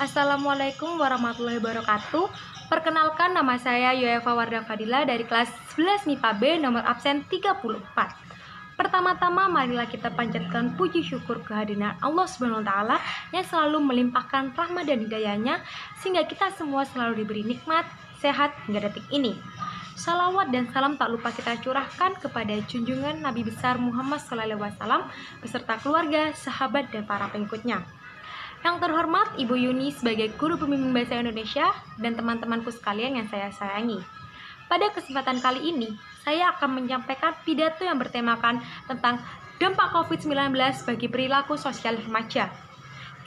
Assalamualaikum warahmatullahi wabarakatuh. Perkenalkan, nama saya Yoeva Wardah Fadila dari kelas 11 MIPA B nomor absen 34. Pertama-tama marilah kita panjatkan puji syukur kehadiran Allah SWT yang selalu melimpahkan rahmat dan hidayahnya sehingga kita semua selalu diberi nikmat, sehat hingga detik ini. Salawat dan salam tak lupa kita curahkan kepada junjungan Nabi besar Muhammad SAW beserta keluarga, sahabat, dan para pengikutnya. Yang terhormat Ibu Yuni sebagai guru pembimbing bahasa Indonesia dan teman-temanku sekalian yang saya sayangi. Pada kesempatan kali ini, saya akan menyampaikan pidato yang bertemakan tentang dampak COVID-19 bagi perilaku sosial remaja.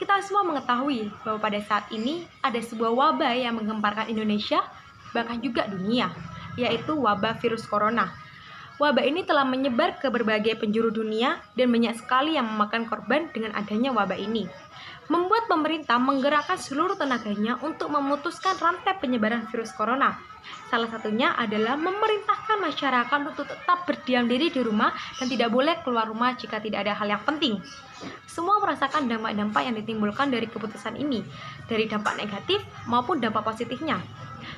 Kita semua mengetahui bahwa pada saat ini ada sebuah wabah yang menggemparkan Indonesia, bahkan juga dunia, yaitu wabah virus corona. Wabah ini telah menyebar ke berbagai penjuru dunia dan banyak sekali yang memakan korban dengan adanya wabah ini. Membuat pemerintah menggerakkan seluruh tenaganya untuk memutuskan rantai penyebaran virus corona. Salah satunya adalah memerintahkan masyarakat untuk tetap berdiam diri di rumah dan tidak boleh keluar rumah jika tidak ada hal yang penting. Semua merasakan dampak-dampak yang ditimbulkan dari keputusan ini, dari dampak negatif maupun dampak positifnya.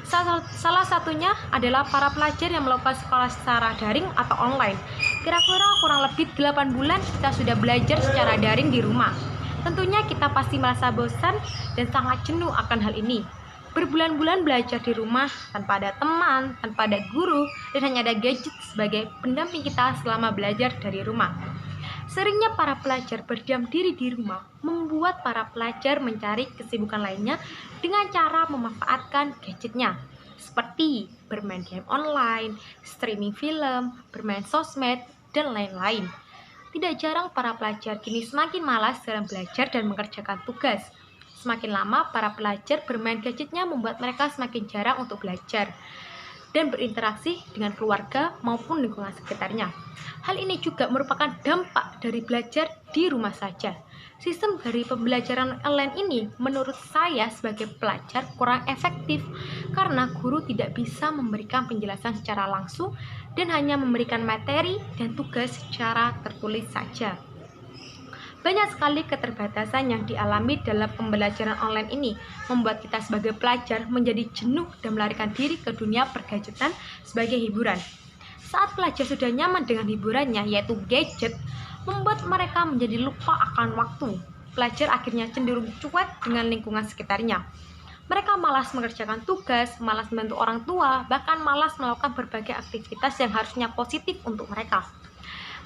Salah satunya adalah para pelajar yang melakukan sekolah secara daring atau online. Kira-kira kurang lebih 8 bulan kita sudah belajar secara daring di rumah. Tentunya kita pasti merasa bosan dan sangat jenuh akan hal ini. Berbulan-bulan belajar di rumah tanpa ada teman, tanpa ada guru, dan hanya ada gadget sebagai pendamping kita selama belajar dari rumah. Seringnya para pelajar berdiam diri di rumah membuat para pelajar mencari kesibukan lainnya dengan cara memanfaatkan gadgetnya, seperti bermain game online, streaming film, bermain sosmed, dan lain-lain. Tidak jarang para pelajar kini semakin malas dalam belajar dan mengerjakan tugas. Semakin lama para pelajar bermain gadgetnya membuat mereka semakin jarang untuk belajar dan berinteraksi dengan keluarga maupun lingkungan sekitarnya. Hal ini juga merupakan dampak dari belajar di rumah saja. Sistem dari pembelajaran online ini menurut saya sebagai pelajar kurang efektif karena guru tidak bisa memberikan penjelasan secara langsung dan hanya memberikan materi dan tugas secara tertulis saja. Banyak sekali keterbatasan yang dialami dalam pembelajaran online ini membuat kita sebagai pelajar menjadi jenuh dan melarikan diri ke dunia pergadgetan sebagai hiburan. Saat pelajar sudah nyaman dengan hiburannya yaitu gadget, membuat mereka menjadi lupa akan waktu. Pelajar akhirnya cenderung cuek dengan lingkungan sekitarnya. Mereka malas mengerjakan tugas, malas membantu orang tua, bahkan malas melakukan berbagai aktivitas yang harusnya positif untuk mereka.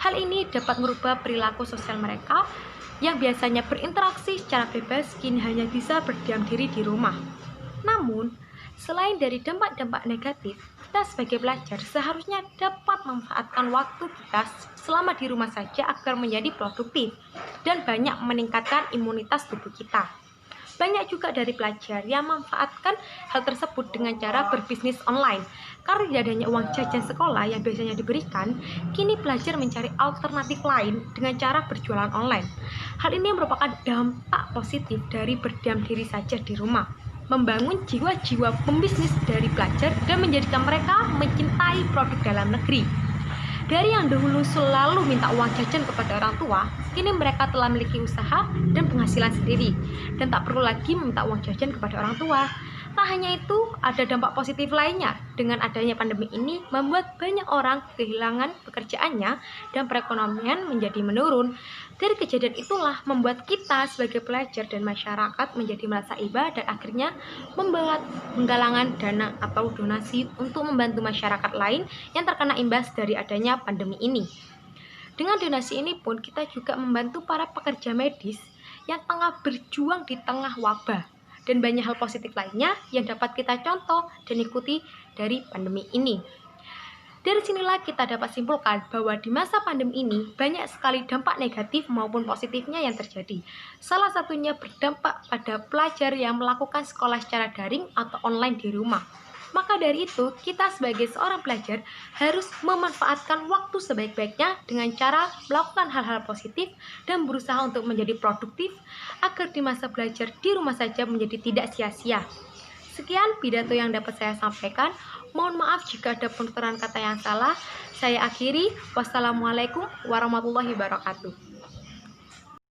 Hal ini dapat merubah perilaku sosial mereka yang biasanya berinteraksi secara bebas kini hanya bisa berdiam diri di rumah. Namun, selain dari dampak-dampak negatif, kita sebagai pelajar seharusnya dapat memanfaatkan waktu kita selama di rumah saja agar menjadi produktif dan banyak meningkatkan imunitas tubuh kita. Banyak juga dari pelajar yang memanfaatkan hal tersebut dengan cara berbisnis online. Karena tidak adanya uang jajan sekolah yang biasanya diberikan, kini pelajar mencari alternatif lain dengan cara berjualan online. Hal ini merupakan dampak positif dari berdiam diri saja di rumah, membangun jiwa-jiwa pembisnis dari pelajar dan menjadikan mereka mencintai produk dalam negeri. Dari yang dahulu selalu minta uang jajan kepada orang tua, kini mereka telah memiliki usaha dan penghasilan sendiri dan tak perlu lagi meminta uang jajan kepada orang tua. Tak hanya itu, ada dampak positif lainnya. Dengan adanya pandemi ini, membuat banyak orang kehilangan pekerjaannya dan perekonomian menjadi menurun. Dari kejadian itulah membuat kita sebagai pelajar dan masyarakat menjadi merasa iba dan akhirnya menggalangan dana atau donasi untuk membantu masyarakat lain yang terkena imbas dari adanya pandemi ini. Dengan donasi ini pun kita juga membantu para pekerja medis yang tengah berjuang di tengah wabah. Dan banyak hal positif lainnya yang dapat kita contoh dan ikuti dari pandemi ini. Dari sinilah kita dapat simpulkan bahwa di masa pandemi ini banyak sekali dampak negatif maupun positifnya yang terjadi. Salah satunya berdampak pada pelajar yang melakukan sekolah secara daring atau online di rumah. Maka dari itu, kita sebagai seorang pelajar harus memanfaatkan waktu sebaik-baiknya dengan cara melakukan hal-hal positif dan berusaha untuk menjadi produktif agar di masa belajar di rumah saja menjadi tidak sia-sia. Sekian pidato yang dapat saya sampaikan. Mohon maaf jika ada penuturan kata yang salah. Saya akhiri. Wassalamualaikum warahmatullahi wabarakatuh.